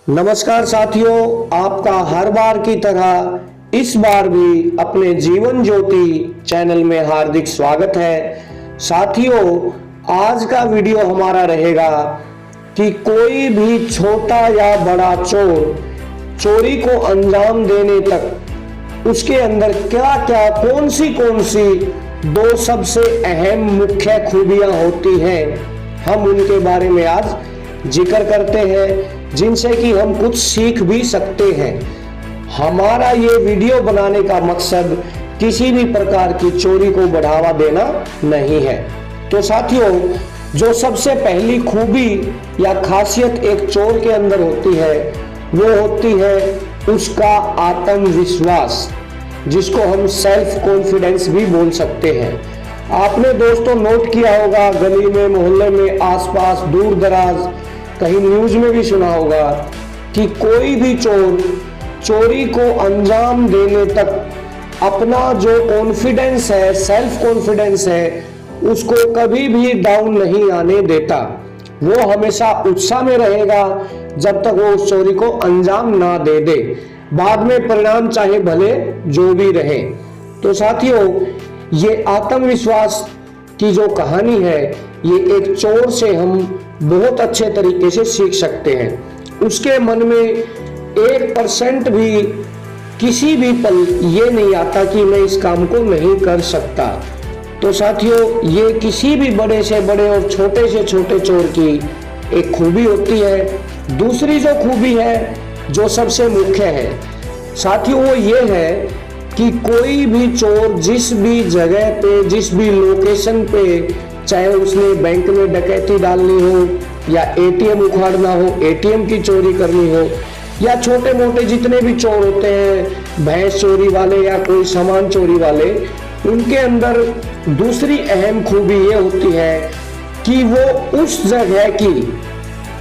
नमस्कार साथियों, आपका हर बार की तरह इस बार भी अपने जीवन ज्योति चैनल में हार्दिक स्वागत है। साथियों, आज का वीडियो हमारा रहेगा कि कोई भी छोटा या बड़ा चोर चोरी को अंजाम देने तक उसके अंदर क्या क्या कौन सी दो सबसे अहम मुख्य खूबियां होती हैं, हम उनके बारे में आज जिक्र करते हैं, जिनसे कि हम कुछ सीख भी सकते हैं। हमारा ये वीडियो बनाने का मकसद किसी भी प्रकार की चोरी को बढ़ावा देना नहीं है। तो साथियों, जो सबसे पहली खूबी या खासियत एक चोर के अंदर होती है वो होती है उसका आत्मविश्वास, जिसको हम सेल्फ कॉन्फिडेंस भी बोल सकते हैं। आपने दोस्तों नोट किया होगा, गली में, मोहल्ले में, आसपास, दूर दराज, कहीं न्यूज में भी सुना होगा कि कोई भी चोर चोरी को अंजाम देने तक अपना जो कॉन्फिडेंस है, सेल्फ कॉन्फिडेंस है, उसको कभी भी डाउन नहीं आने देता। वो हमेशा उत्साह में रहेगा जब तक वो उस चोरी को अंजाम ना दे दे, बाद में परिणाम चाहे भले जो भी रहे। तो साथियों, ये आत्मविश्वास की जो कहानी है, ये एक चोर से हम बहुत अच्छे तरीके से सीख सकते हैं। उसके मन में 1% भी किसी भी पल ये नहीं आता कि मैं इस काम को नहीं कर सकता। तो साथियों, ये किसी भी बड़े से बड़े और छोटे से छोटे चोर की एक खूबी होती है। दूसरी जो खूबी है, जो सबसे मुख्य है साथियों, वो ये है कि कोई भी चोर जिस भी जगह पे, जिस भी लोकेशन पे, चाहे उसने बैंक में डकैती डालनी हो या एटीएम उखाड़ना हो, एटीएम की चोरी करनी हो, या छोटे मोटे जितने भी चोर होते हैं, भैंस चोरी वाले या कोई सामान चोरी वाले, उनके अंदर दूसरी अहम खूबी ये होती है कि वो उस जगह की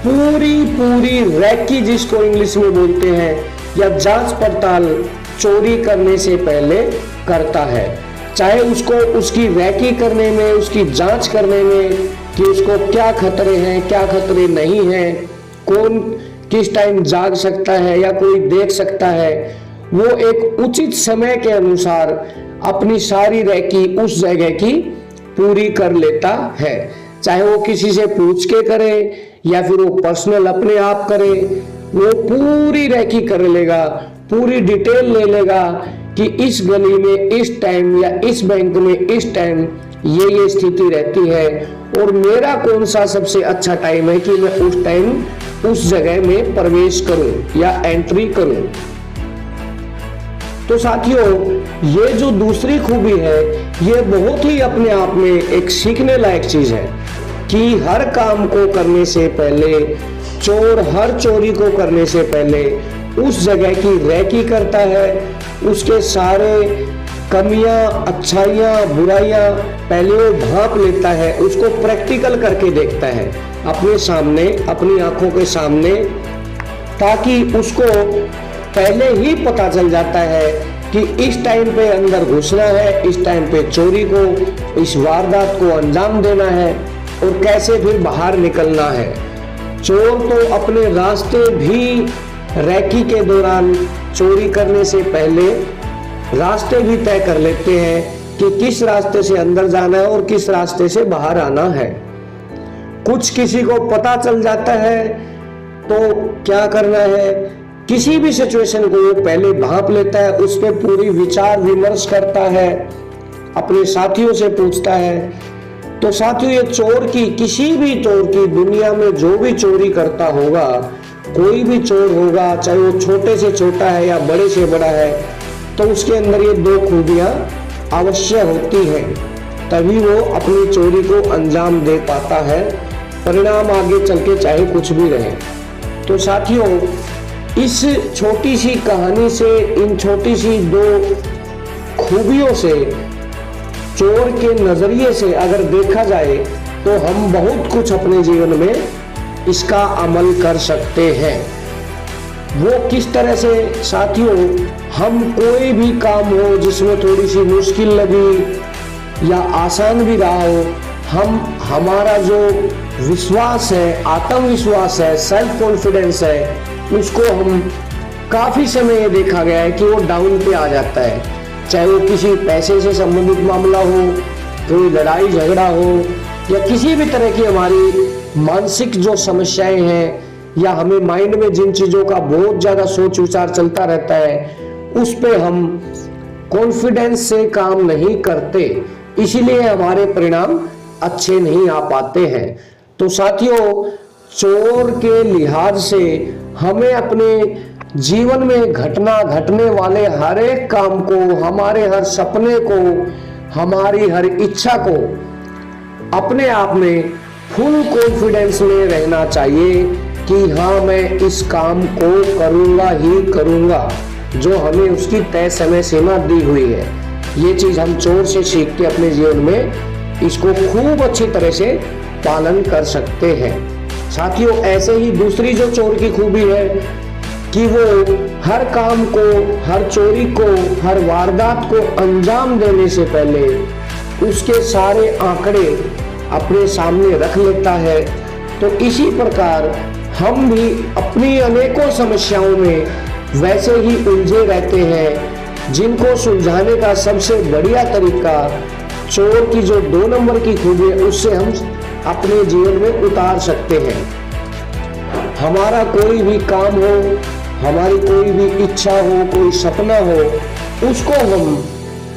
पूरी रैकी, जिसको इंग्लिश में बोलते हैं, या जांच पड़ताल चोरी करने से पहले करता है। चाहे उसको उसकी रैकी करने में, उसकी जांच करने में कि उसको क्या खतरे हैं, क्या खतरे नहीं हैं, कौन किस टाइम जाग सकता है या कोई देख सकता है, वो एक उचित समय के अनुसार अपनी सारी रैकी उस जगह की पूरी कर लेता है। चाहे वो किसी से पूछ के करे या फिर वो पर्सनल अपने आप करे, वो पूरी रैकी कर लेगा, पूरी डिटेल ले लेगा कि इस गली में इस टाइम या इस बैंक में इस टाइम ये स्थिति रहती है और मेरा कौन सा सबसे अच्छा टाइम है कि मैं उस टाइम उस जगह में प्रवेश करूं या एंट्री करूं। तो साथियों, ये जो दूसरी खूबी है, ये बहुत ही अपने आप में एक सीखने लायक चीज है कि हर काम को करने से पहले चोर, हर चोरी को करने से पहले उस जगह की रैकी करता है, उसके सारे कमियां, अच्छाइयां, बुराइयां पहले वो भांप लेता है, उसको प्रैक्टिकल करके देखता है अपने सामने, अपनी आंखों के सामने, ताकि उसको पहले ही पता चल जाता है कि इस टाइम पे अंदर घुसना है, इस टाइम पे चोरी को, इस वारदात को अंजाम देना है और कैसे फिर बाहर निकलना है। चोर तो अपने रास्ते भी रैकी के दौरान, चोरी करने से पहले रास्ते भी तय कर लेते हैं कि किस रास्ते से अंदर जाना है और किस रास्ते से बाहर आना है। कुछ किसी को पता चल जाता है तो क्या करना है, किसी भी सिचुएशन को वो पहले भांप लेता है, उस पर पूरी विचार विमर्श करता है, अपने साथियों से पूछता है। तो साथियों, ये चोर की, किसी भी चोर की, दुनिया में जो भी चोरी करता होगा, कोई भी चोर होगा, चाहे वो छोटे से छोटा है या बड़े से बड़ा है, तो उसके अंदर ये दो खूबियां अवश्य होती हैं, तभी वो अपनी चोरी को अंजाम दे पाता है, परिणाम आगे चल के चाहे कुछ भी रहे। तो साथियों, इस छोटी सी कहानी से, इन छोटी सी दो खूबियों से, चोर के नजरिए से अगर देखा जाए तो हम बहुत कुछ अपने जीवन में इसका अमल कर सकते हैं। वो किस तरह से साथियों, हम कोई भी काम हो जिसमें थोड़ी सी मुश्किल लगी या आसान भी रहा हो, हमारा जो विश्वास है, आत्मविश्वास है, सेल्फ कॉन्फिडेंस है, उसको हम काफी समय ये देखा गया है कि वो डाउन पे आ जाता है। चाहे वो किसी पैसे से संबंधित मामला हो, कोई लड़ाई झगड़ा हो, या किसी भी तरह की हमारी मानसिक जो समस्याएं हैं, या हमें माइंड में जिन चीजों का बहुत ज्यादा सोच विचार चलता रहता है, उस पे हम कॉन्फिडेंस से काम नहीं करते, इसीलिए हमारे परिणाम अच्छे नहीं आ पाते हैं। तो साथियों, चोर के लिहाज से हमें अपने जीवन में घटने वाले हर एक काम को, हमारे हर सपने को, हमारी हर इच्छा को अपने आप में फुल कॉन्फिडेंस में रहना चाहिए कि हाँ, मैं इस काम को करूंगा ही करूंगा, जो हमें उसकी तय समय सीमा दी हुई है। ये चीज हम चोर से सीख के अपने जीवन में इसको खूब अच्छी तरह से पालन कर सकते हैं। साथियों, ऐसे ही दूसरी जो चोर की खूबी है कि वो हर काम को, हर चोरी को, हर वारदात को अंजाम देने से पहले उसके सारे आंकड़े अपने सामने रख लेता है। तो इसी प्रकार हम भी अपनी अनेकों समस्याओं में वैसे ही उलझे रहते हैं, जिनको सुलझाने का सबसे बढ़िया तरीका चोर की जो 2 नंबर की खूबी है, उससे हम अपने जीवन में उतार सकते हैं। हमारा कोई भी काम हो, हमारी कोई भी इच्छा हो, कोई सपना हो, उसको हम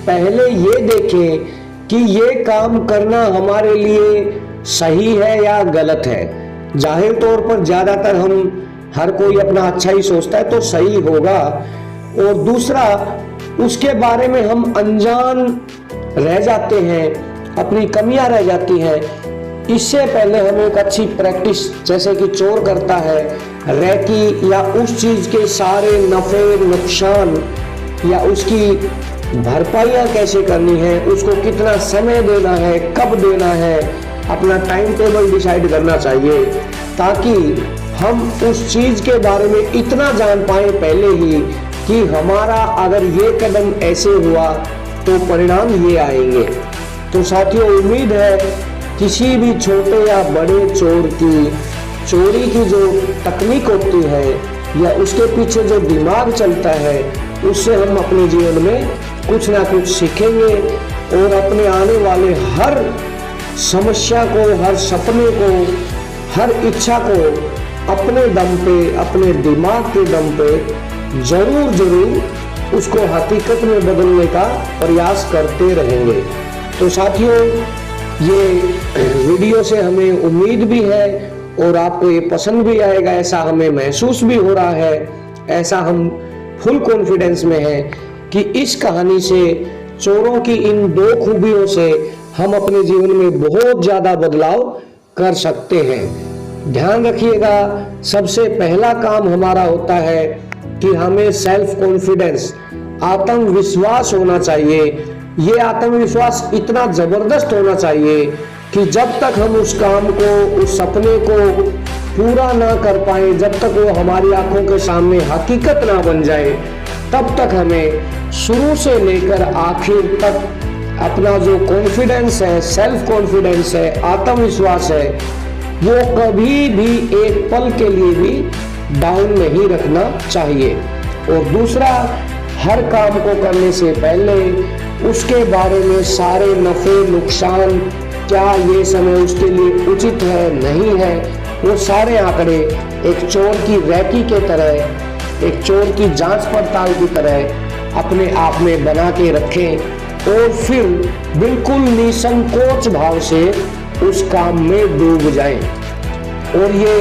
पहले ये देखें कि ये काम करना हमारे लिए सही है या गलत है। जाहिर तौर पर ज्यादातर हर कोई अपना अच्छा ही सोचता है, तो सही होगा। और दूसरा, उसके बारे में हम अनजान रह जाते हैं, अपनी कमियां रह जाती हैं। इससे पहले हमें एक अच्छी प्रैक्टिस, जैसे कि चोर करता है, रैकी, या उस चीज के सारे नफे नुकसान या उसकी भरपाइयाँ कैसे करनी है, उसको कितना समय देना है, कब देना है, अपना टाइम टेबल डिसाइड करना चाहिए, ताकि हम उस चीज के बारे में इतना जान पाए पहले ही कि हमारा अगर ये कदम ऐसे हुआ तो परिणाम ये आएंगे। तो साथियों, उम्मीद है किसी भी छोटे या बड़े चोर की चोरी की जो तकनीक होती है या उसके पीछे जो दिमाग चलता है, उससे हम अपने जीवन में कुछ ना कुछ सीखेंगे और अपने आने वाले हर समस्या को, हर सपने को, हर इच्छा को अपने दम पे, अपने दिमाग के दम पे जरूर उसको हकीकत में बदलने का प्रयास करते रहेंगे। तो साथियों, ये वीडियो से हमें उम्मीद भी है और आपको ये पसंद भी आएगा, ऐसा हमें महसूस भी हो रहा है, ऐसा हम फुल कॉन्फिडेंस में है कि इस कहानी से, चोरों की इन 2 खूबियों से हम अपने जीवन में बहुत ज्यादा बदलाव कर सकते हैं। ध्यान रखिएगा, सबसे पहला काम हमारा होता है कि हमें सेल्फ कॉन्फिडेंस, आत्मविश्वास होना चाहिए। ये आत्मविश्वास इतना जबरदस्त होना चाहिए कि जब तक हम उस काम को, उस सपने को पूरा ना कर पाए, जब तक वो हमारी आंखों के सामने हकीकत ना बन जाए, तब तक हमें शुरू से लेकर आखिर तक अपना जो कॉन्फिडेंस है, सेल्फ कॉन्फिडेंस है, आत्मविश्वास है, वो कभी भी एक पल के लिए भी डाउन नहीं रखना चाहिए। और दूसरा, हर काम को करने से पहले उसके बारे में सारे नफे नुकसान, क्या ये समय उसके लिए उचित है, नहीं है, वो सारे आंकड़े एक चोर की रैकी के तरह, एक चोर की जांच पड़ताल की तरह अपने आप में बना के रखें और फिर बिल्कुल निसंकोच भाव से उस काम में डूब जाएं। और ये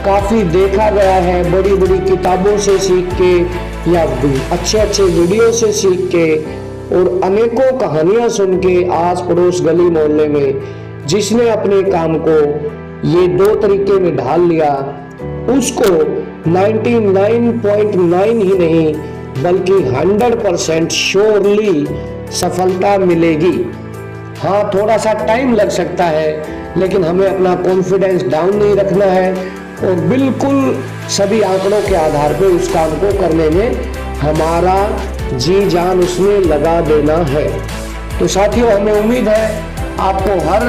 काफी देखा गया है, बड़ी बड़ी किताबों से सीख के या अच्छे वीडियो से सीख के और अनेकों कहानियां सुन के आस पड़ोस गली मोहल्ले में, जिसने अपने काम को ये 2 तरीके में ढाल लिया, उसको 99.9 ही नहीं बल्कि 100% श्योरली सफलता मिलेगी। हाँ, थोड़ा सा टाइम लग सकता है, लेकिन हमें अपना कॉन्फिडेंस डाउन नहीं रखना है और बिल्कुल सभी आंकड़ों के आधार पे उस काम को करने में हमारा जी जान उसमें लगा देना है। तो साथियों, हमें उम्मीद है आपको हर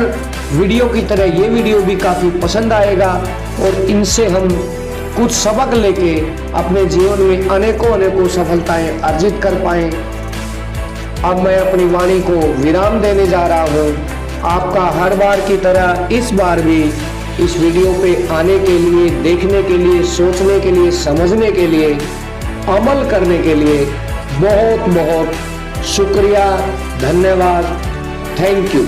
वीडियो की तरह ये वीडियो भी काफी पसंद आएगा और इनसे हम कुछ सबक लेके अपने जीवन में अनेकों सफलताएं अर्जित कर पाए। अब मैं अपनी वाणी को विराम देने जा रहा हूँ। आपका हर बार की तरह इस बार भी इस वीडियो पे आने के लिए, देखने के लिए, सोचने के लिए, समझने के लिए, अमल करने के लिए बहुत बहुत शुक्रिया, धन्यवाद, थैंक यू।